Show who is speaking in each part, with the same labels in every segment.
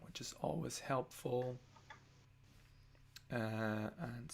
Speaker 1: which is always helpful. And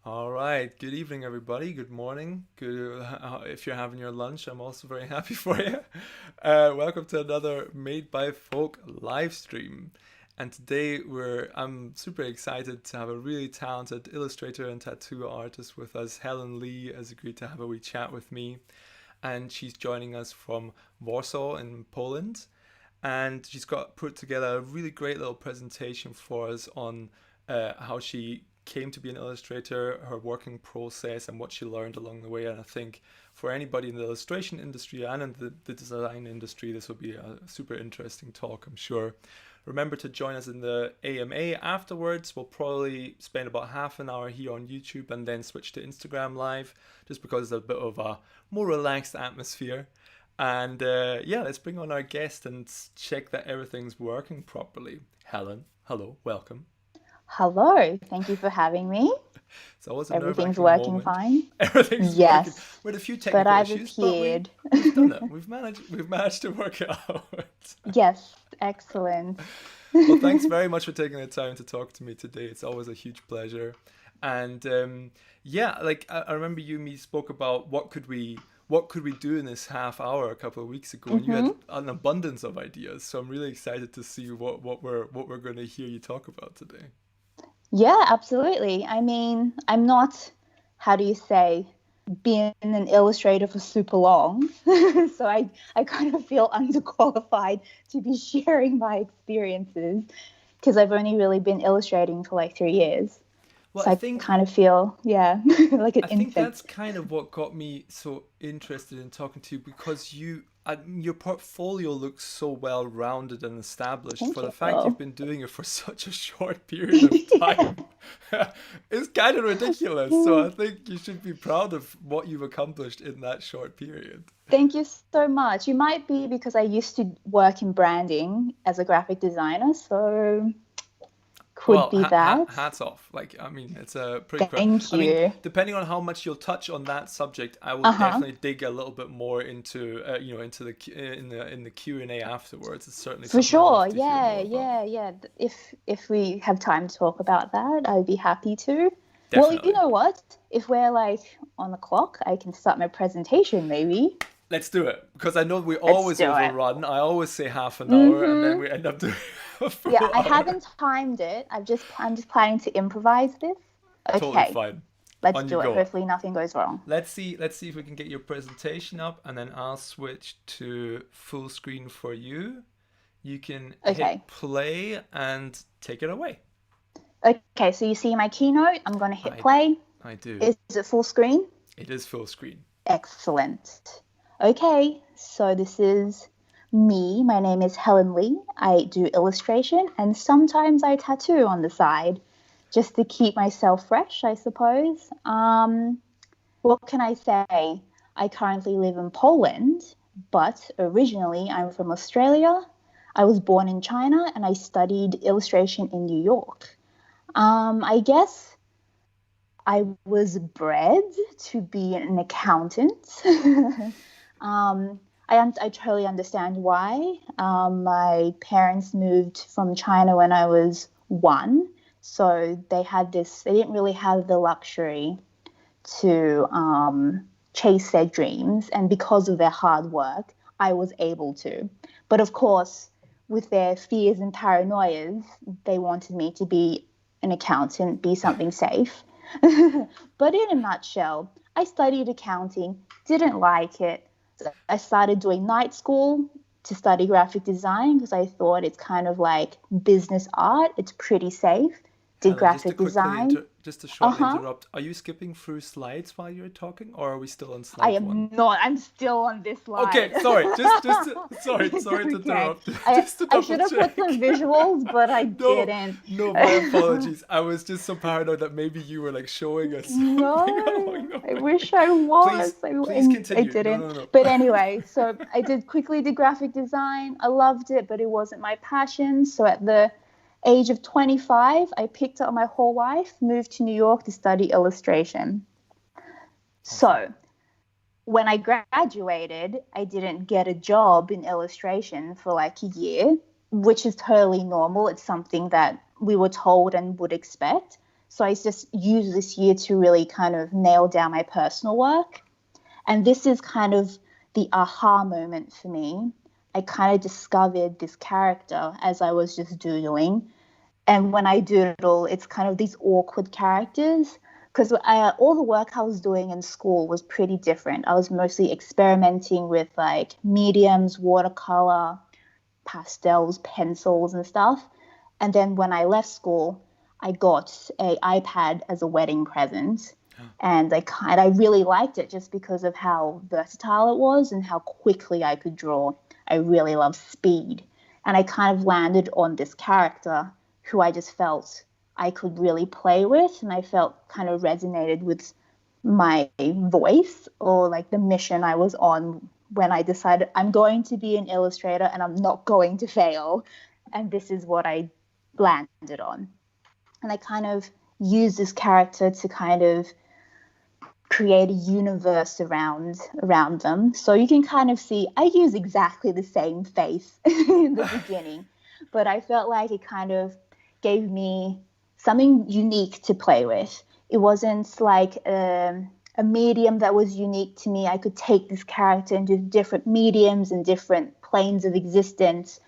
Speaker 1: all right, good evening, everybody. Good morning. Good if you're having your lunch. I'm also very happy for you. Welcome to another Made by Folk live stream. And today I'm super excited to have a really talented illustrator and tattoo artist with us. Helen Li has agreed to have a wee chat with me, and she's joining us from Warsaw in Poland. And she's got put together a really great little presentation for us on how she came to be an illustrator, her working process, and what she learned along the way. And I think for anybody in the illustration industry and in the design industry, this will be a super interesting talk, I'm sure. Remember to join us in the AMA afterwards. We'll probably spend about half an hour here on YouTube and then switch to Instagram Live, just because it's a bit of a more relaxed atmosphere. And yeah, let's bring on our guest and check that everything's working properly. Helen, hello, welcome.
Speaker 2: Hello, thank you for having me.
Speaker 1: It's always a
Speaker 2: Everything's
Speaker 1: nerve-wracking
Speaker 2: working
Speaker 1: moment.
Speaker 2: fine.
Speaker 1: Everything's working
Speaker 2: Yes,
Speaker 1: with a few
Speaker 2: but
Speaker 1: technical
Speaker 2: I've
Speaker 1: issues,
Speaker 2: appeared.
Speaker 1: but we've done it. We've managed to work it out.
Speaker 2: Yes, excellent.
Speaker 1: Well, thanks very much for taking the time to talk to me today. It's always a huge pleasure. And yeah, like I remember you and me spoke about what could we do in this half hour a couple of weeks ago, and you had an abundance of ideas. So I'm really excited to see what we're going to hear you talk about today.
Speaker 2: Yeah, absolutely. I mean, I'm not, how do you say, been an illustrator for super long. So I kind of feel underqualified to be sharing my experiences because I've only really been illustrating for like 3 years.
Speaker 1: Well,
Speaker 2: So
Speaker 1: I
Speaker 2: I
Speaker 1: think
Speaker 2: kind of feel, yeah, like an
Speaker 1: I think
Speaker 2: infant.
Speaker 1: that's kind of what got me so interested in talking to you, because your portfolio looks so well rounded and established
Speaker 2: Thank
Speaker 1: for the fact you've
Speaker 2: you.
Speaker 1: been doing it for such a short period of
Speaker 2: Yeah.
Speaker 1: time. It's kind of ridiculous. So I think you should be proud of what you've accomplished in that short period.
Speaker 2: Thank you so much. You might be because I used to work in branding as a graphic designer, so could
Speaker 1: Well,
Speaker 2: be that.
Speaker 1: hats off. Like, I mean, it's a pretty crap.
Speaker 2: Thank
Speaker 1: I mean,
Speaker 2: you.
Speaker 1: depending on how much you'll touch on that subject, I will
Speaker 2: Uh-huh.
Speaker 1: definitely dig a little bit more into, into the Q&A afterwards. It's certainly
Speaker 2: For
Speaker 1: something I'd
Speaker 2: sure.
Speaker 1: love to hear
Speaker 2: Yeah,
Speaker 1: more about.
Speaker 2: yeah, yeah. If we have time to talk about that, I'd be happy to. Well, you
Speaker 1: Definitely.
Speaker 2: know what? If we're like on the clock, I can start my presentation maybe.
Speaker 1: Let's do it, because I know we
Speaker 2: Let's
Speaker 1: always
Speaker 2: do it.
Speaker 1: overrun. I always say half an hour, and then
Speaker 2: Mm-hmm.
Speaker 1: we end up doing a
Speaker 2: Yeah,
Speaker 1: full
Speaker 2: I
Speaker 1: hour.
Speaker 2: haven't timed it. I'm just planning to improvise this.
Speaker 1: Totally
Speaker 2: Okay,
Speaker 1: fine.
Speaker 2: let's
Speaker 1: On you
Speaker 2: do it.
Speaker 1: go.
Speaker 2: Hopefully nothing goes wrong.
Speaker 1: Let's see if we can get your presentation up, and then I'll switch to full screen for you. You can
Speaker 2: Okay.
Speaker 1: hit play and take it away.
Speaker 2: Okay, so you see my keynote. I'm going to hit
Speaker 1: I
Speaker 2: play.
Speaker 1: I do.
Speaker 2: Is it full screen?
Speaker 1: It is full screen.
Speaker 2: Excellent. Okay, so this is me. My name is Helen Li. I do illustration and sometimes I tattoo on the side just to keep myself fresh, I suppose. What can I say? I currently live in Poland, but originally I'm from Australia. I was born in China and I studied illustration in New York. I guess I was bred to be an accountant. I totally understand why. My parents moved from China when I was 1, so they didn't really have the luxury to chase their dreams, and because of their hard work, I was able to. But of course, with their fears and paranoias, they wanted me to be an accountant, be something safe. But in a nutshell, I studied accounting, didn't like it. So I started doing night school to study graphic design because I thought it's kind of like business art. It's pretty safe. Did
Speaker 1: Helen, just to
Speaker 2: graphic design.
Speaker 1: just to shortly
Speaker 2: Uh-huh.
Speaker 1: interrupt, are you skipping through slides while you're talking, or are we still on
Speaker 2: I
Speaker 1: slide one?
Speaker 2: am not. I'm still on this
Speaker 1: Okay,
Speaker 2: slide.
Speaker 1: sorry, sorry to
Speaker 2: Okay.
Speaker 1: interrupt.
Speaker 2: I
Speaker 1: Just to
Speaker 2: I
Speaker 1: double
Speaker 2: should have put
Speaker 1: check.
Speaker 2: some visuals, but I
Speaker 1: No,
Speaker 2: didn't.
Speaker 1: no, my apologies. I was just so paranoid that maybe you were like showing us something
Speaker 2: No,
Speaker 1: along the
Speaker 2: I
Speaker 1: way.
Speaker 2: wish I was.
Speaker 1: Please, please
Speaker 2: I
Speaker 1: continue. No,
Speaker 2: didn't.
Speaker 1: no, no.
Speaker 2: But anyway, so I did quickly did graphic design. I loved it, but it wasn't my passion. So at the age of 25, I picked up my whole life, moved to New York to study illustration.
Speaker 1: Awesome.
Speaker 2: So when I graduated, I didn't get a job in illustration for like a year, which is totally normal. It's something that we were told and would expect. So I just used this year to really kind of nail down my personal work. And this is kind of the aha moment for me. I kind of discovered this character as I was just doodling. And when I doodle, it's kind of these awkward characters because all the work I was doing in school was pretty different. I was mostly experimenting with like mediums, watercolor, pastels, pencils, and stuff. And then when I left school, I got a iPad as a wedding present, and I really liked it just because of how versatile it was and how quickly I could draw. I really love speed, and I kind of landed on this character who I just felt I could really play with, and I felt kind of resonated with my voice or like the mission I was on when I decided I'm going to be an illustrator and I'm not going to fail. And this is what I landed on. And I kind of use this character to kind of create a universe around them. So you can kind of see I use exactly the same face in the beginning, but I felt like it kind of gave me something unique to play with. It wasn't like a medium that was unique to me. I could take this character into different mediums and different planes of existence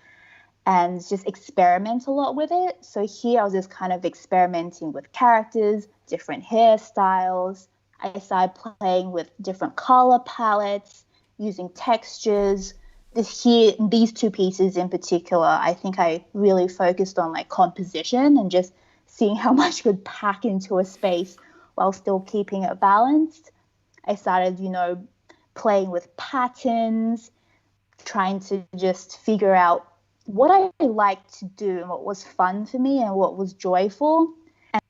Speaker 2: and just experiment a lot with it. So here I was just kind of experimenting with characters, different hairstyles. I started playing with different color palettes, using textures. These two pieces in particular, I think I really focused on like composition and just seeing how much I could pack into a space while still keeping it balanced. I started, playing with patterns, trying to just figure out what I liked to do and what was fun for me and what was joyful.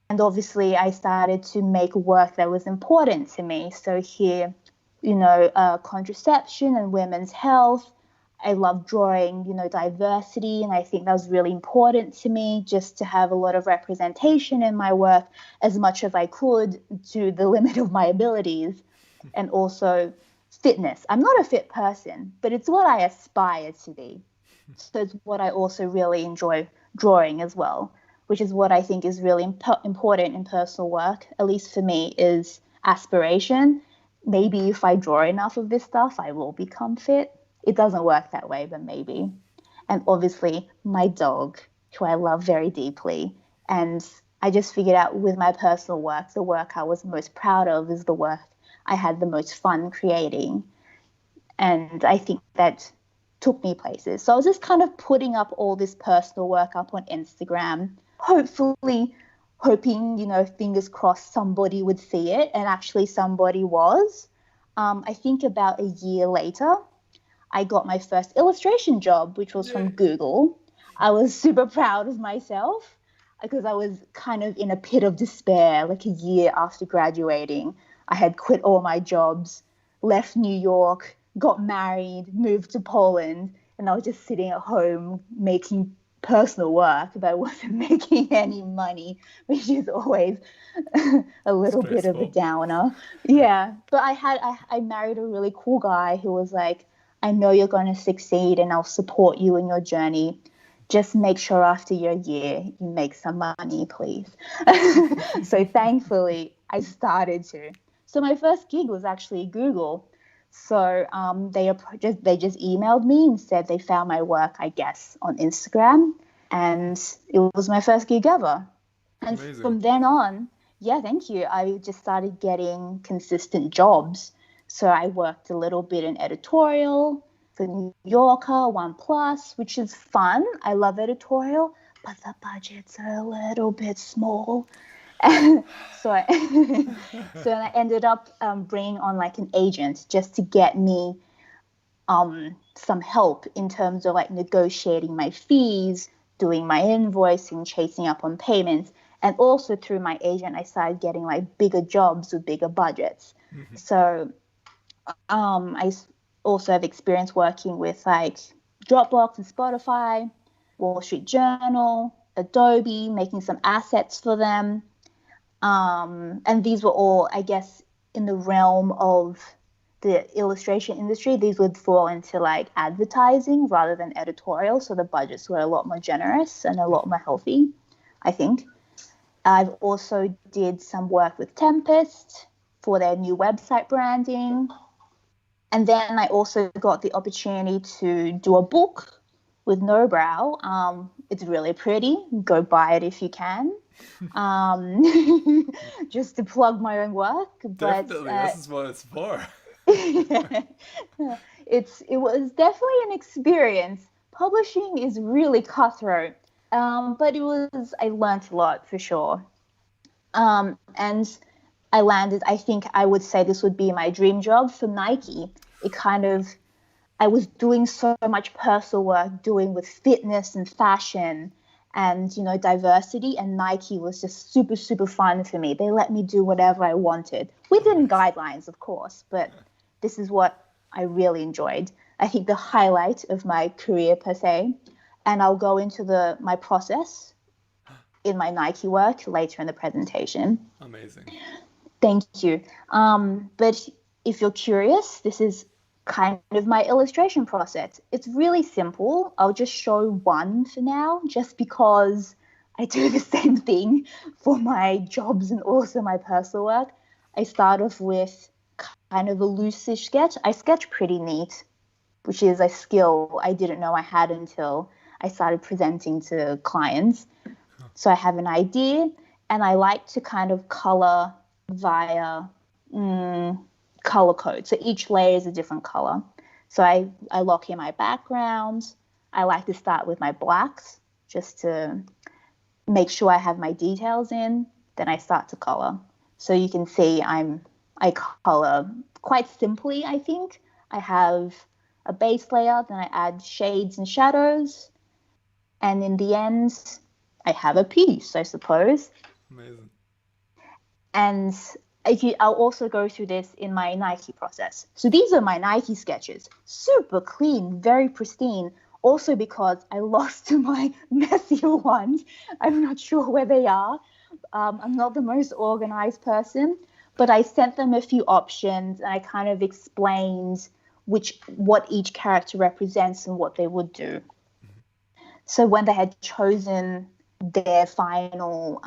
Speaker 2: And obviously, I started to make work that was important to me. So here, contraception and women's health. I love drawing, diversity, and I think that was really important to me just to have a lot of representation in my work as much as I could to the limit of my abilities, and also fitness. I'm not a fit person, but it's what I aspire to be. So it's what I also really enjoy drawing as well, which is what I think is really important in personal work, at least for me, is aspiration. Maybe if I draw enough of this stuff, I will become fit. It doesn't work that way, but maybe. And obviously, my dog, who I love very deeply. And I just figured out with my personal work, the work I was most proud of is the work I had the most fun creating. And I think that took me places. So I was just kind of putting up all this personal work up on Instagram, hopefully hoping, fingers crossed somebody would see it. And actually somebody was. I think about a year later, I got my first illustration job, which was from
Speaker 1: Yay.
Speaker 2: Google. I was super proud of myself because I was kind of in a pit of despair, like a year after graduating. I had quit all my jobs, left New York, got married, moved to Poland, and I was just sitting at home making personal work, but I wasn't making any money, which is always a little bit of a
Speaker 1: Stressful.
Speaker 2: downer. Yeah, but I married a really cool guy who was like, I know you're going to succeed and I'll support you in your journey. Just make sure after your year you make some money, please. So thankfully, I started to. So my first gig was actually Google. So they just emailed me and said they found my work, I guess, on Instagram, and it was my first gig ever. And
Speaker 1: Amazing.
Speaker 2: from then on, yeah, thank you. I just started getting consistent jobs. So I worked a little bit in editorial for New Yorker, One Plus, which is fun. I love editorial, but the budgets are a little bit small. so I so I ended up bringing on like an agent just to get me some help in terms of like negotiating my fees, doing my invoicing, chasing up on payments. And also through my agent, I started getting like bigger jobs with bigger budgets.
Speaker 1: Mhm.
Speaker 2: So I also have experience working with like Dropbox and Spotify, Wall Street Journal, Adobe, making some assets for them. And these were all, I guess, in the realm of the illustration industry. These would fall into like advertising rather than editorial. So the budgets were a lot more generous and a lot more healthy, I think. I've also did some work with Tempest for their new website branding. And then I also got the opportunity to do a book with No Brow. It's really pretty. Go buy it if you can. Just to plug my own work. But
Speaker 1: Definitely, this is what it's for.
Speaker 2: it was definitely an experience. Publishing is really cutthroat, but I learned a lot for sure. And I landed. I think I would say this would be my dream job for Nike. It kind of I was doing so much personal work, doing with fitness and fashion and, diversity. And Nike was just super, super fun for me. They let me do whatever I wanted within
Speaker 1: Amazing.
Speaker 2: guidelines, of course. But this is what I really enjoyed. I think the highlight of my career per se. And I'll go into my process in my Nike work later in the presentation.
Speaker 1: Amazing.
Speaker 2: Thank you. But if you're curious, this is kind of my illustration process. It's really simple. I'll just show one for now, just because I do the same thing for my jobs and also my personal work. I start off with kind of a loose-ish sketch. I sketch pretty neat, which is a skill I didn't know I had until I started presenting to clients. So I have an idea, and I like to kind of color via color code. So each layer is a different color. So I lock in my backgrounds. I like to start with my blacks just to make sure I have my details in. Then I start to color. So you can see I color quite simply, I think. I have a base layer, then I add shades and shadows. And in the end, I have a piece, I suppose.
Speaker 1: Amazing.
Speaker 2: And I'll also go through this in my Nike process. So these are my Nike sketches, super clean, very pristine. Also because I lost my messier ones. I'm not sure where they are. I'm not the most organized person, but I sent them a few options and I kind of explained what each character represents and what they would do. So when they had chosen their final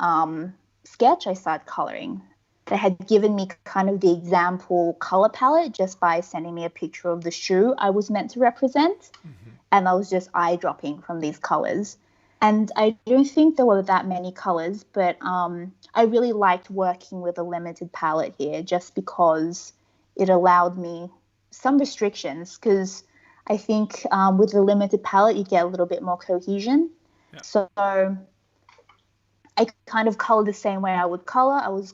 Speaker 2: sketch, I started coloring. They had given me kind of the example color palette just by sending me a picture of the shoe I was meant to represent.
Speaker 1: Mm-hmm.
Speaker 2: And I was just eye dropping from these colors. And I don't think there were that many colors, but I really liked working with a limited palette here just because it allowed me some restrictions, because I think with the limited palette, you get a little bit more cohesion.
Speaker 1: Yeah.
Speaker 2: So I kind of colored the same way I would color. I was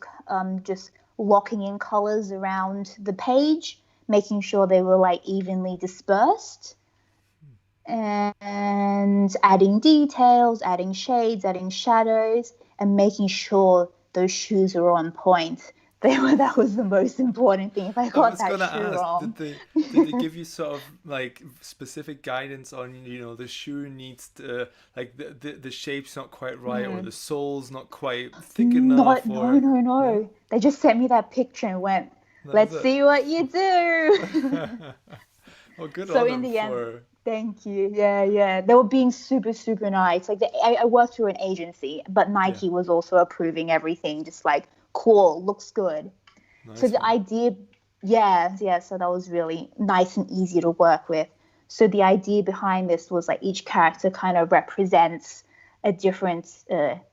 Speaker 2: just locking in colors around the page, making sure they were like evenly dispersed, and adding details, adding shades, adding shadows, and making sure those shoes are on point. That was the most important thing. If I
Speaker 1: I
Speaker 2: got
Speaker 1: was
Speaker 2: that
Speaker 1: gonna
Speaker 2: shoe
Speaker 1: ask,
Speaker 2: wrong.
Speaker 1: did they give you sort of like specific guidance on, the shoe needs to, like the shape's not quite right, or
Speaker 2: Hmm.
Speaker 1: the sole's not quite thick
Speaker 2: Not,
Speaker 1: enough,
Speaker 2: no,
Speaker 1: or
Speaker 2: no,
Speaker 1: no?
Speaker 2: no. They just sent me that picture and went,
Speaker 1: That was
Speaker 2: let's
Speaker 1: it.
Speaker 2: see what you do.
Speaker 1: Oh, good
Speaker 2: So
Speaker 1: on
Speaker 2: in
Speaker 1: them
Speaker 2: the end,
Speaker 1: for,
Speaker 2: thank you. Yeah, yeah. They were being super, super nice. Like I worked through an agency, but
Speaker 1: yeah,
Speaker 2: Nike was also approving everything, just like, cool, looks good. So
Speaker 1: nice
Speaker 2: the
Speaker 1: one.
Speaker 2: idea, yeah, yeah, so that was really nice and easy to work with. So the idea behind this was like each character kind of represents a different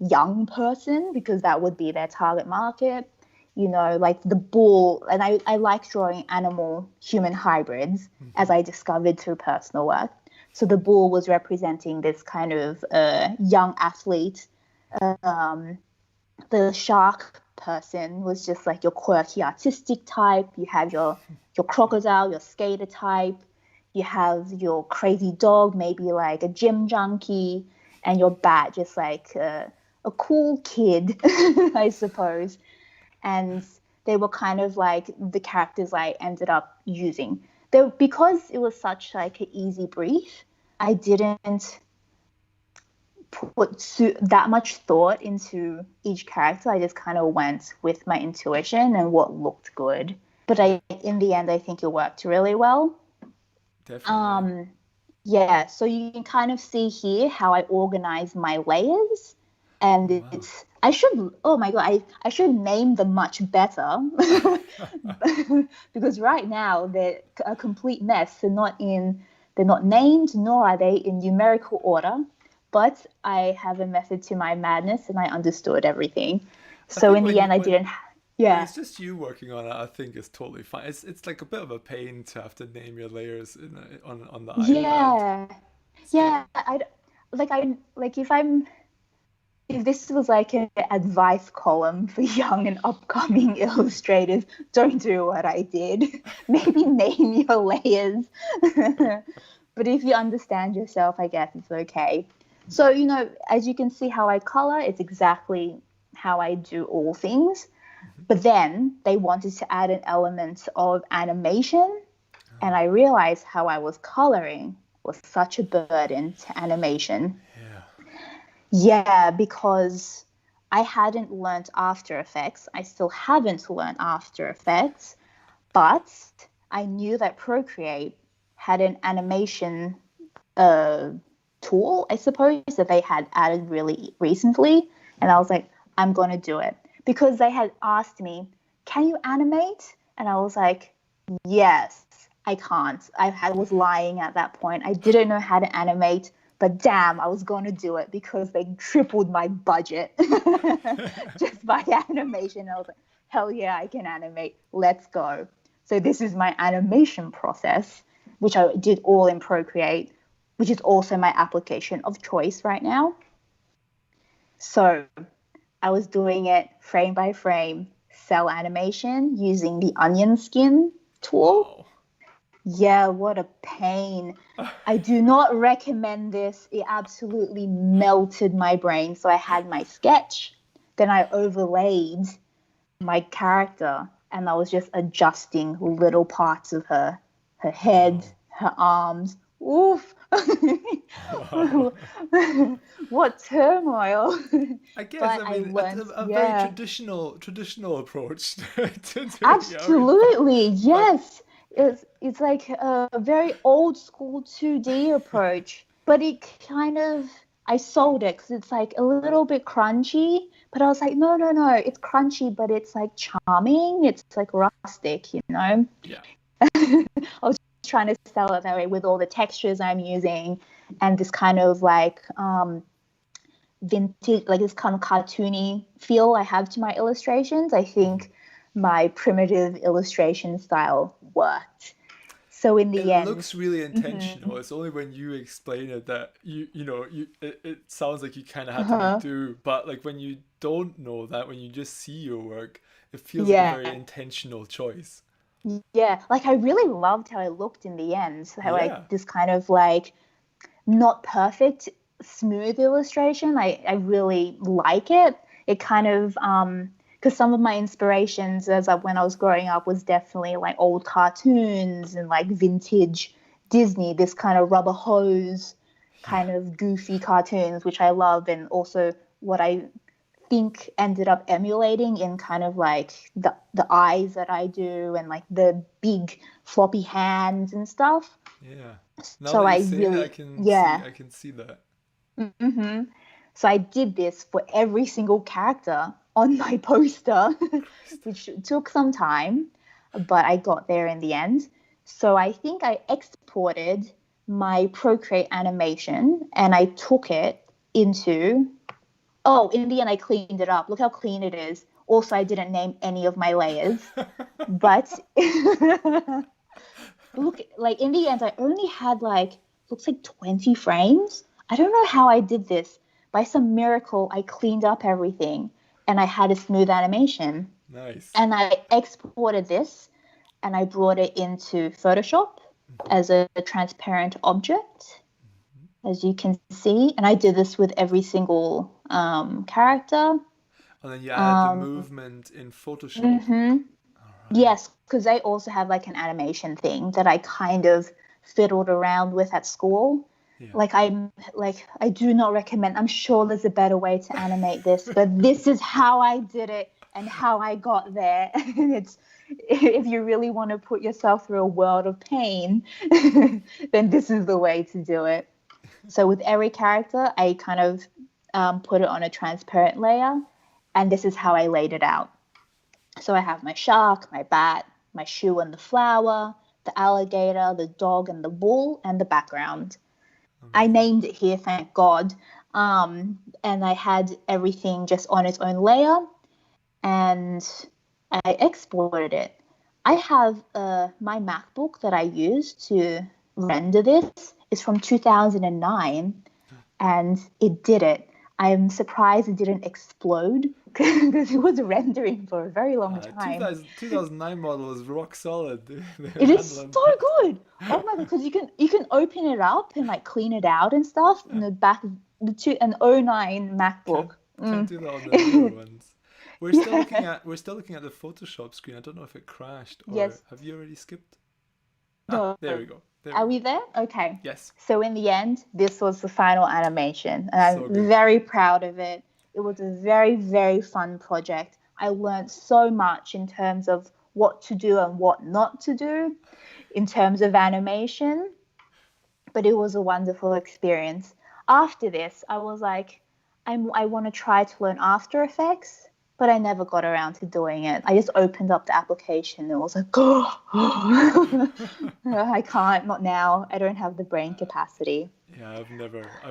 Speaker 2: young person because that would be their target market. Like the bull, and I like drawing animal human hybrids as
Speaker 1: Hmm.
Speaker 2: I discovered through personal work. So the bull was representing this kind of young athlete. Um, the shark person was just like your quirky artistic type. You have your crocodile, your skater type. You have your crazy dog, maybe like a gym junkie, and your bat, just like a cool kid, I suppose. And they were kind of like the characters I ended up using. Though because it was such like an easy brief, I didn't put that much thought into each character. I just kind of went with my intuition and what looked good. But
Speaker 1: Yeah,
Speaker 2: in the end, I think it worked really well.
Speaker 1: definitely.
Speaker 2: Um, yeah, so you can kind of see here how I organize my layers.
Speaker 1: Oh
Speaker 2: And
Speaker 1: wow.
Speaker 2: oh my God, I should name them much better. Because right now they're a complete mess. They're not named, nor are they in numerical order. But I have a method to my madness and I understood everything.
Speaker 1: I
Speaker 2: So
Speaker 1: think
Speaker 2: in the end, I didn't,
Speaker 1: when
Speaker 2: yeah.
Speaker 1: it's just you working on it, I think it's totally fine. It's like a bit of a pain to have to name your layers on the iPad.
Speaker 2: Yeah,
Speaker 1: It's
Speaker 2: yeah.
Speaker 1: getting
Speaker 2: Like if this was like an advice column for young and upcoming illustrators, don't do what I did. Maybe name your layers. But if you understand yourself, I guess it's okay. So, as you can see how I color, it's exactly how I do all things.
Speaker 1: Mhm.
Speaker 2: But then they wanted to add an element of animation, and
Speaker 1: Ah,
Speaker 2: I realized how I was coloring was such a burden to animation.
Speaker 1: yeah.
Speaker 2: Yeah, because I hadn't learned After Effects. I still haven't learned After Effects, but I knew that Procreate had an animation uh, tool, I suppose, that they had added really recently. And I
Speaker 1: Mhm.
Speaker 2: was like, I'm going to do it. Because they had asked me, can you animate? And I was like, yes, I can't. Was lying at that point. I didn't know how to animate, but damn, I was going to do it because they tripled my budget just by animation. I was like, hell yeah, I can animate. Let's go. So this is my animation process, which I did all in Procreate, which is also my application of choice right now. So I was doing it frame by frame, cell animation using the onion skin tool.
Speaker 1: Wow.
Speaker 2: Yeah, what a pain. I do not recommend this. It absolutely melted my brain. So I had my sketch, then I overlaid my character, and I was just adjusting little parts of her head,
Speaker 1: Wow.
Speaker 2: her arms. Oof.
Speaker 1: Wow.
Speaker 2: What turmoil.
Speaker 1: I guess,
Speaker 2: But
Speaker 1: I
Speaker 2: I
Speaker 1: mean,
Speaker 2: learned,
Speaker 1: a very
Speaker 2: yeah.
Speaker 1: traditional approach to doing the onion part.
Speaker 2: Absolutely,
Speaker 1: But
Speaker 2: yes. It's like a very old school 2D approach, but it kind of I sold it because it's like a little bit crunchy. But I was like, no, no, no, it's crunchy, but it's like charming. It's like rustic.
Speaker 1: yeah.
Speaker 2: I was trying to sell it that way with all the textures I'm using and this kind of like vintage, like this kind of cartoony feel I have to my illustrations. I
Speaker 1: Mhm.
Speaker 2: think my primitive illustration style worked. So in
Speaker 1: It
Speaker 2: the end,
Speaker 1: looks really
Speaker 2: mm-hmm,
Speaker 1: intentional. It's only when you explain it that it sounds like you kind of had to make
Speaker 2: uh-huh,
Speaker 1: do. But like when you don't know that, when you just see your work, it feels like a
Speaker 2: yeah,
Speaker 1: very intentional choice.
Speaker 2: yeah, like I really loved how it looked in the end. So how like
Speaker 1: Yeah.
Speaker 2: this kind of like not perfect, smooth illustration. I really like it. It kind of because some of my inspirations when I was growing up was definitely like old cartoons and like vintage Disney, this kind of rubber hose
Speaker 1: Yeah.
Speaker 2: kind of goofy cartoons, which I love, and also what I think ended up emulating in kind of like the eyes that I do and like the big floppy hands and stuff.
Speaker 1: Yeah. Now
Speaker 2: So
Speaker 1: that you
Speaker 2: I
Speaker 1: say it,
Speaker 2: really, yeah.
Speaker 1: I can see that.
Speaker 2: hmm So I did this for every single character on my poster,
Speaker 1: Christ.
Speaker 2: which took some time, but I got there in the end. So I think I exported my Procreate animation and I took it into, oh, in the end, I cleaned it up. Look how clean it is. Also, I didn't name any of my layers, but look, like in the end, I only had like, looks like 20 frames. I don't know how I did this. By some miracle, I cleaned up everything and I had a smooth animation.
Speaker 1: Nice.
Speaker 2: And I exported this and I brought it into Photoshop as a transparent object, as you can see. And I did this with every single character.
Speaker 1: And then you add the
Speaker 2: Um,
Speaker 1: movement in Photoshop.
Speaker 2: hmm
Speaker 1: All right.
Speaker 2: Yes, because they also have like an animation thing that I kind of fiddled around with at school.
Speaker 1: Yeah.
Speaker 2: I do not recommend. I'm sure there's a better way to animate this, but this is how I did it and how I got there. And it's if you really want to put yourself through a world of pain, then this is the way to do it. So with every character, I kind of put it on a transparent layer, and this is how I laid it out. So I have my shark, my bat, my shoe and the flower, the alligator, the dog and the bull, and the background. I
Speaker 1: Amazing.
Speaker 2: named it here, thank God. And I had everything just on its own layer, and I exported it. I have my MacBook that I use to render this is from 2009, and it did it. I'm surprised it didn't explode because it was rendering for a very long time.
Speaker 1: 2009 model is rock solid. They're
Speaker 2: It is
Speaker 1: handling
Speaker 2: so
Speaker 1: that.
Speaker 2: good. Oh my god, because you can open it up and like clean it out and stuff in
Speaker 1: Yeah.
Speaker 2: the back of an '09
Speaker 1: Can't
Speaker 2: MacBook.
Speaker 1: can't do that on the newer ones.
Speaker 2: Yeah.
Speaker 1: We're still looking at the Photoshop screen. I don't know if it crashed or
Speaker 2: Yes.
Speaker 1: have you already skipped? Ah,
Speaker 2: No.
Speaker 1: there we go. There we
Speaker 2: Are
Speaker 1: go.
Speaker 2: we there? Okay.
Speaker 1: Yes.
Speaker 2: So in the end, this was the final animation, and
Speaker 1: So
Speaker 2: I'm
Speaker 1: good.
Speaker 2: very proud of it. It was a very, very fun project. I learned so much in terms of what to do and what not to do in terms of animation, but it was a wonderful experience. After this, I was like, I want to try to learn After Effects, but I never got around to doing it. I just opened up the application and was like, oh, I can't, not now. I don't have the brain capacity.
Speaker 1: Yeah, I've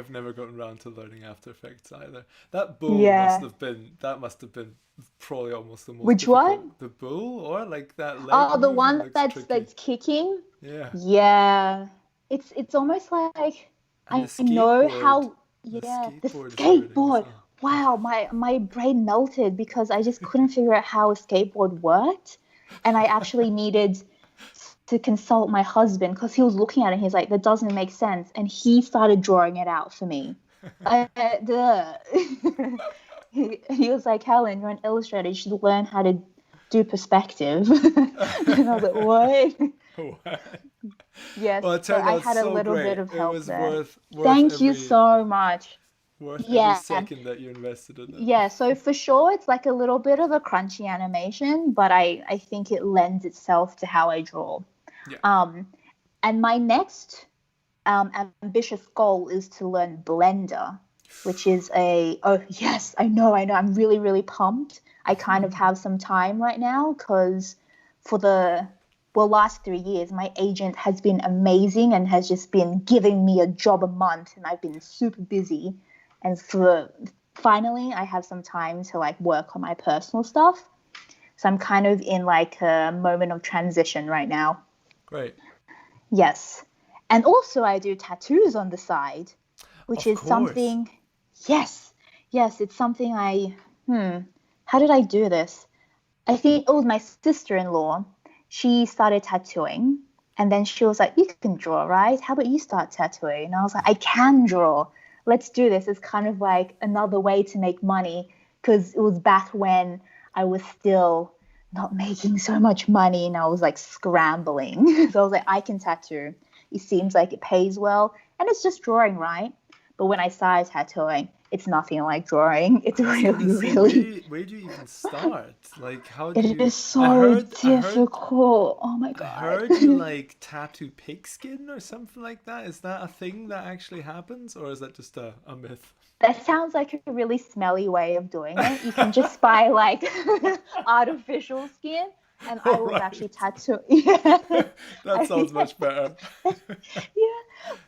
Speaker 1: never gotten around to learning After Effects either. That bull
Speaker 2: Yeah.
Speaker 1: must have been probably almost the most
Speaker 2: Which one?
Speaker 1: difficult. The bull or like that leg
Speaker 2: Oh, the
Speaker 1: movement
Speaker 2: one
Speaker 1: looks
Speaker 2: that's
Speaker 1: tricky.
Speaker 2: kicking.
Speaker 1: Yeah.
Speaker 2: Yeah. It's almost like
Speaker 1: And
Speaker 2: I know
Speaker 1: the
Speaker 2: the
Speaker 1: skateboard is learning as
Speaker 2: skateboard.
Speaker 1: well.
Speaker 2: Wow, my brain melted because I just couldn't figure out how a skateboard worked. And I actually needed to consult my husband because he was looking at it and he's like, that doesn't make sense. And he started drawing it out for me. Duh. He was like, Helen, you're an illustrator. You should learn how to do perspective. And I was like, what?
Speaker 1: What?
Speaker 2: Yes,
Speaker 1: Well, it
Speaker 2: so
Speaker 1: turned
Speaker 2: I
Speaker 1: out
Speaker 2: had a
Speaker 1: so
Speaker 2: little bit
Speaker 1: great.
Speaker 2: of
Speaker 1: It
Speaker 2: help
Speaker 1: was
Speaker 2: there.
Speaker 1: worth
Speaker 2: Thank you so much.
Speaker 1: every
Speaker 2: Yeah,
Speaker 1: second that you invested in it.
Speaker 2: yeah. So for sure, it's like a little bit of a crunchy animation, but I think it lends itself to how I draw.
Speaker 1: Yeah.
Speaker 2: Um, and my next ambitious goal is to learn Blender, which is oh yes, I know, I'm really really pumped. I kind of have some time right now because for the last 3 years, my agent has been amazing and has just been giving me a job a month, and I've been super busy. And for finally, I have some time to like work on my personal stuff. So I'm kind of in like a moment of transition right now.
Speaker 1: Great.
Speaker 2: Yes. And also, I do tattoos on the side, which
Speaker 1: Of
Speaker 2: is
Speaker 1: course.
Speaker 2: something, yes, yes, it's something how did I do this? I think it was my sister-in-law. She started tattooing, and then she was like, you can draw, right? How about you start tattooing? And I was like, I can draw. Let's do this. It's kind of like another way to make money because it was back when I was still not making so much money, and I was like scrambling. So I was like, I can tattoo. It seems like it pays well, and it's just drawing, right? But when I started tattooing, it's nothing like drawing. It's
Speaker 1: I was
Speaker 2: really,
Speaker 1: gonna say,
Speaker 2: really,
Speaker 1: where do you even start? Like, how do
Speaker 2: it
Speaker 1: you?
Speaker 2: is so difficult. Oh my
Speaker 1: I
Speaker 2: God.
Speaker 1: heard you like tattoo pigskin or something like that. Is that a thing that actually happens, or is that just a myth?
Speaker 2: That sounds like a really smelly way of doing it. You can just buy like artificial skin, and
Speaker 1: All
Speaker 2: I was
Speaker 1: right,
Speaker 2: actually tattooing. Yeah,
Speaker 1: that sounds much better.
Speaker 2: yeah.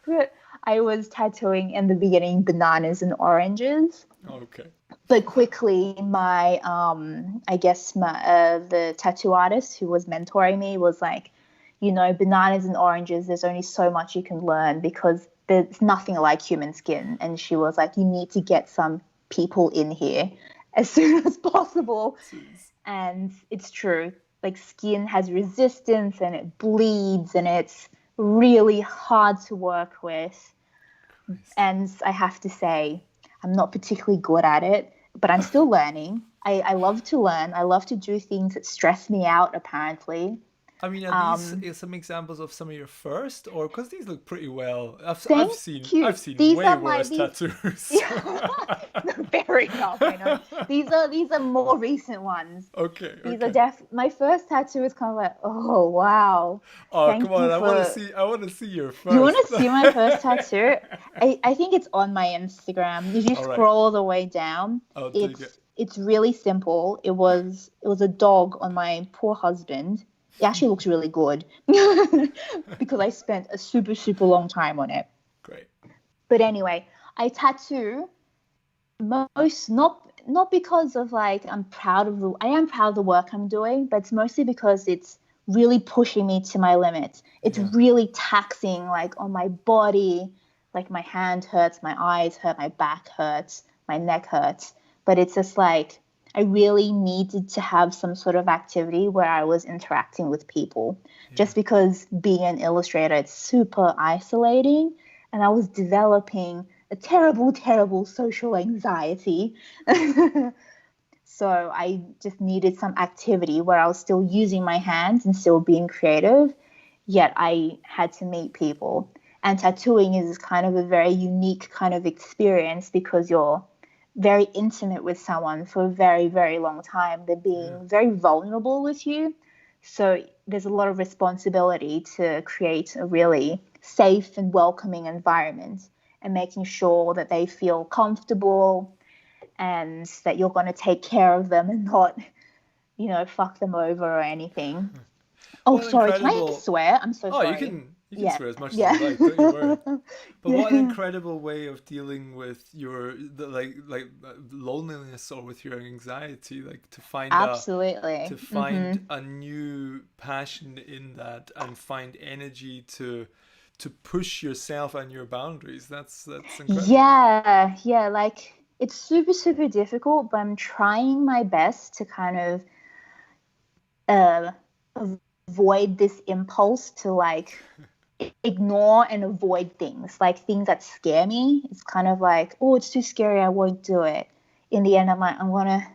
Speaker 2: But I was tattooing in the beginning bananas and oranges.
Speaker 1: Okay.
Speaker 2: But quickly, my I guess my the tattoo artist who was mentoring me was like, bananas and oranges. There's only so much you can learn because there's nothing like human skin. And she was like, you need to get some people in here as soon as possible.
Speaker 1: Jeez.
Speaker 2: And it's true. Like skin has resistance and it bleeds and it's really hard to work with.
Speaker 1: Christ.
Speaker 2: And I have to say, I'm not particularly good at it, but I'm still learning. I love to learn. I love to do things that stress me out, apparently.
Speaker 1: I mean, are these
Speaker 2: Um,
Speaker 1: some examples of some of your first, or because these look pretty well? I've
Speaker 2: Thank
Speaker 1: seen
Speaker 2: you.
Speaker 1: I've seen
Speaker 2: These
Speaker 1: way
Speaker 2: are my
Speaker 1: worse
Speaker 2: these.
Speaker 1: tattoos.
Speaker 2: Yeah, fair enough. I know these are more recent ones.
Speaker 1: Okay,
Speaker 2: These are
Speaker 1: okay.
Speaker 2: my first tattoo is kind of like, oh wow,
Speaker 1: Oh, come
Speaker 2: thank you
Speaker 1: on!
Speaker 2: for.
Speaker 1: I want to see your
Speaker 2: You want
Speaker 1: first.
Speaker 2: to see my first tattoo? I think it's on my Instagram. If you
Speaker 1: All right,
Speaker 2: scroll all the way down,
Speaker 1: I'll take it.
Speaker 2: it's really simple. It was a dog on my poor husband. It actually looks really good because I spent a super super long time on it.
Speaker 1: Great.
Speaker 2: But anyway, I tattoo most not because of like I am proud of the work I'm doing, but it's mostly because it's really pushing me to my limits. It's
Speaker 1: Yeah.
Speaker 2: really taxing like on my body, like my hand hurts, my eyes hurt, my back hurts, my neck hurts. But it's just like I really needed to have some sort of activity where I was interacting with people.
Speaker 1: Yeah.
Speaker 2: Just because being an illustrator, it's super isolating, and I was developing a terrible, terrible social anxiety. So I just needed some activity where I was still using my hands and still being creative, yet I had to meet people. And tattooing is kind of a very unique kind of experience because you're very intimate with someone for a very, very long time. They're
Speaker 1: Yeah.
Speaker 2: being very vulnerable with you. So there's a lot of responsibility to create a really safe and welcoming environment and making sure that they feel comfortable and that you're going to take care of them and not, fuck them over or anything. Oh,
Speaker 1: What an
Speaker 2: sorry. Can I
Speaker 1: incredible.
Speaker 2: swear? I'm so
Speaker 1: Oh,
Speaker 2: sorry.
Speaker 1: you can
Speaker 2: Yeah.
Speaker 1: swear as much as you
Speaker 2: Yeah.
Speaker 1: like. Don't you worry. But what an
Speaker 2: Yeah.
Speaker 1: incredible way of dealing with like loneliness or with your anxiety, like
Speaker 2: Absolutely.
Speaker 1: to
Speaker 2: Hmm.
Speaker 1: find a new passion in that and find energy to push yourself and your boundaries. That's incredible.
Speaker 2: Yeah. Yeah. Like it's super, super difficult, but I'm trying my best to kind of uh, avoid this impulse to like ignore and avoid things that scare me. It's kind of like, oh, it's too scary, I won't do it. In the end, I'm like, I'm gonna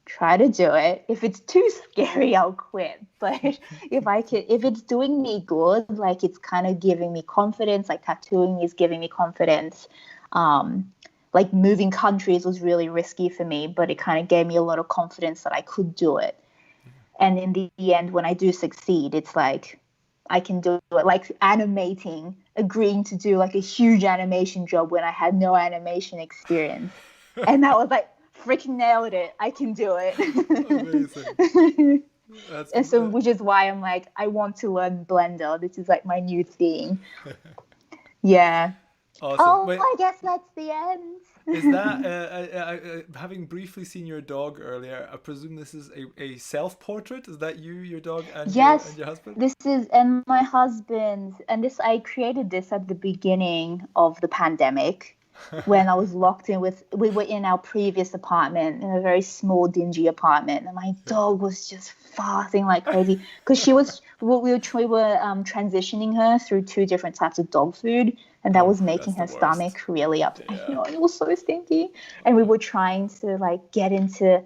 Speaker 2: try to do it. If it's too scary, I'll quit. But if it's doing me good, like it's kind of giving me confidence, like tattooing is giving me confidence. Um, like moving countries was really risky for me, but it kind of gave me a lot of confidence that I could do it. And in the end, when I do succeed, it's like I can do it. Like animating, agreeing to do like a huge animation job when I had no animation experience, and that was like freaking nailed it. I can do it.
Speaker 1: Amazing. That's
Speaker 2: And so, which is why I'm like, I want to learn Blender. This is like my new thing. Yeah.
Speaker 1: awesome.
Speaker 2: Oh,
Speaker 1: Wait,
Speaker 2: I guess that's the end.
Speaker 1: is that having briefly seen your dog earlier? I presume this is a self portrait. Is that you, your dog, and
Speaker 2: Yes,
Speaker 1: your husband?
Speaker 2: this is, and my husband, and this, I created this at the beginning of the pandemic when I was locked in we were in our previous apartment, in a very small, dingy apartment, and my dog was just farting like crazy because we were transitioning her through two different types of dog food, and that
Speaker 1: Oh,
Speaker 2: was making
Speaker 1: that's the
Speaker 2: her
Speaker 1: worst.
Speaker 2: stomach really up.
Speaker 1: Yeah.
Speaker 2: It was so stinky, and we were trying to like get into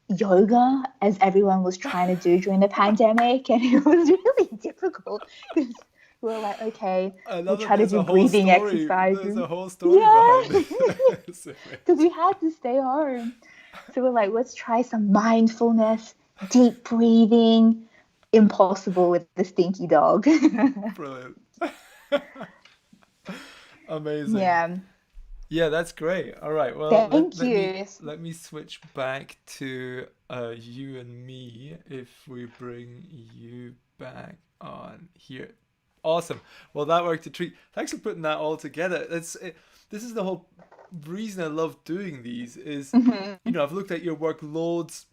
Speaker 2: yoga as everyone was trying to do during the pandemic, and it was really difficult because we were like, okay,
Speaker 1: I
Speaker 2: we'll
Speaker 1: love that
Speaker 2: try to
Speaker 1: there's
Speaker 2: do
Speaker 1: a whole
Speaker 2: breathing
Speaker 1: story. There's
Speaker 2: exercises.
Speaker 1: a whole story
Speaker 2: Yeah,
Speaker 1: behind it. It's
Speaker 2: because we
Speaker 1: amazing.
Speaker 2: had to stay home. So we're like, let's try some mindfulness, deep breathing. Impossible with the stinky dog.
Speaker 1: Brilliant. Amazing.
Speaker 2: Yeah.
Speaker 1: Yeah, that's great. All right. Well, let,
Speaker 2: Thank
Speaker 1: let me
Speaker 2: you.
Speaker 1: let me switch back to you and me if we bring you back on here. Awesome. Well, that worked a treat. Thanks for putting that all together. This is the whole reason I love doing these is,
Speaker 2: Mhm.
Speaker 1: I've looked at your work loads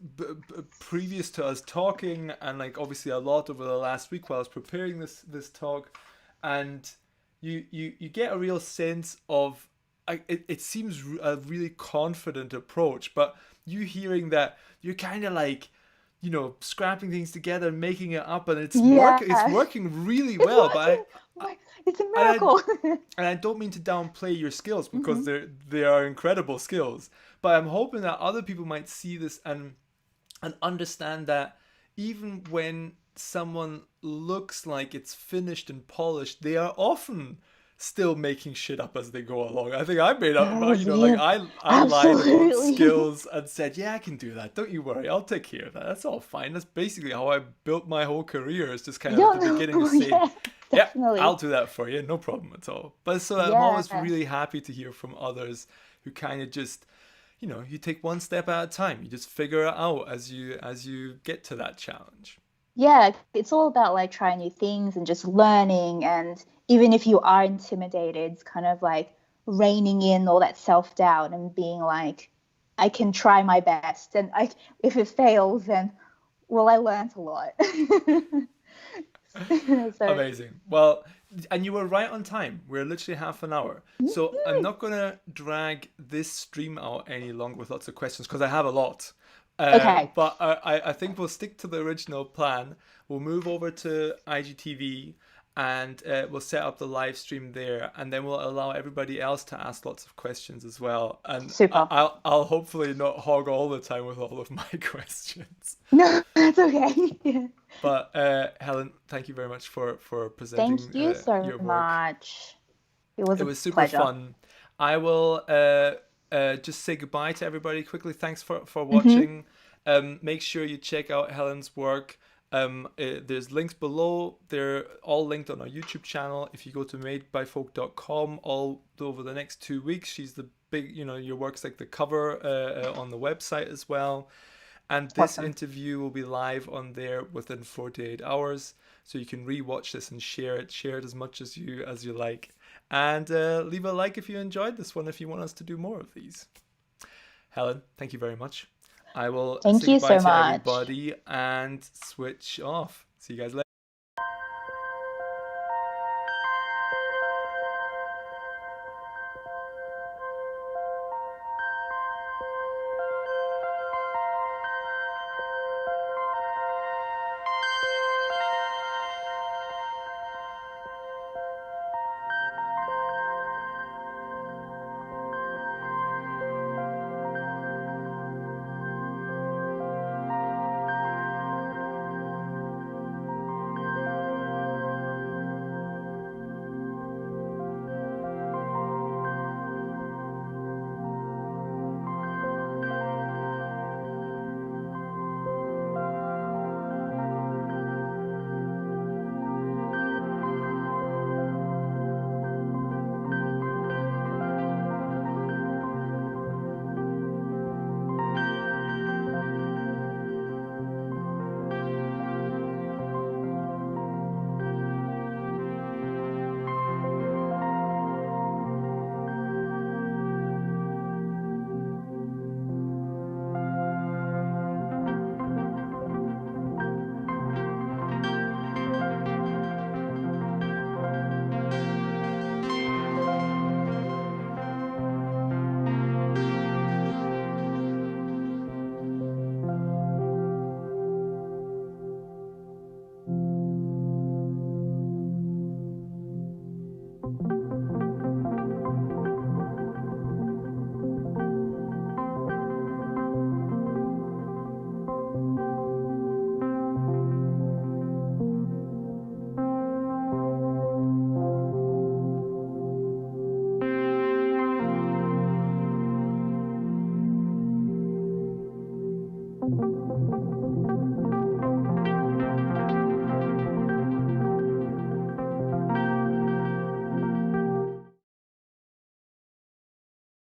Speaker 1: previous to us talking, and like obviously a lot over the last week while I was preparing this talk, and you get a real sense of it seems a really confident approach, but you hearing that you're kind of like scrapping things together and making it up, and it's
Speaker 2: Yeah.
Speaker 1: working really
Speaker 2: It's
Speaker 1: well. But
Speaker 2: working. Like, it's a
Speaker 1: I
Speaker 2: miracle.
Speaker 1: and I don't mean to downplay your skills because
Speaker 2: Hmm.
Speaker 1: they are incredible skills, but I'm hoping that other people might see this and understand that even when someone looks like it's finished and polished, they are often still making shit up as they go along. I think I made up,
Speaker 2: Oh,
Speaker 1: like
Speaker 2: yeah.
Speaker 1: I lied about
Speaker 2: Absolutely.
Speaker 1: skills and said, yeah, I can do that. Don't you worry, I'll take care of that. That's all fine. That's basically how I built my whole career. Is just kind of at the
Speaker 2: Yeah,
Speaker 1: beginning of
Speaker 2: no,
Speaker 1: saying,
Speaker 2: yeah,
Speaker 1: yeah, I'll
Speaker 2: definitely.
Speaker 1: do that for you, no problem at all. But so I'm always
Speaker 2: Yeah.
Speaker 1: really happy to hear from others who kind of just you take one step at a time. You just figure it out as you get to that challenge.
Speaker 2: Yeah, it's all about like trying new things and just learning. And even if you are intimidated, it's kind of like reining in all that self-doubt and being like, I can try my best. And if it fails, then, well, I learned a lot. So,
Speaker 1: Amazing. Well, and you were right on time. We're literally half an hour. So I'm not going to drag this stream out any longer with lots of questions because I have a lot.
Speaker 2: okay,
Speaker 1: But I think we'll stick to the original plan. We'll move over to IGTV and we'll set up the live stream there, and then we'll allow everybody else to ask lots of questions as well. And
Speaker 2: super.
Speaker 1: I'll hopefully not hog all the time with all of my questions.
Speaker 2: No, that's okay. Yeah.
Speaker 1: But Helen, thank you very much for
Speaker 2: Thank
Speaker 1: presenting
Speaker 2: you so
Speaker 1: your work.
Speaker 2: much. It was
Speaker 1: It
Speaker 2: a
Speaker 1: was super
Speaker 2: pleasure.
Speaker 1: fun. I will just say goodbye to everybody quickly. Thanks for
Speaker 2: Hmm.
Speaker 1: watching. Make sure you check out Helen's work. There's links below. They're all linked on our YouTube channel. If you go to madebyfolk.com, all over the next 2 weeks, she's the big, your work's like the cover on the website as well. And this
Speaker 2: Awesome.
Speaker 1: interview will be live on there within 48 hours. So you can rewatch this and share it. Share it as much as you like. And leave a like if you enjoyed this one, if you want us to do more of these. Helen, thank you very much. I will
Speaker 2: Thank
Speaker 1: say
Speaker 2: you
Speaker 1: goodbye
Speaker 2: so
Speaker 1: to
Speaker 2: much.
Speaker 1: everybody and switch off. See you guys later.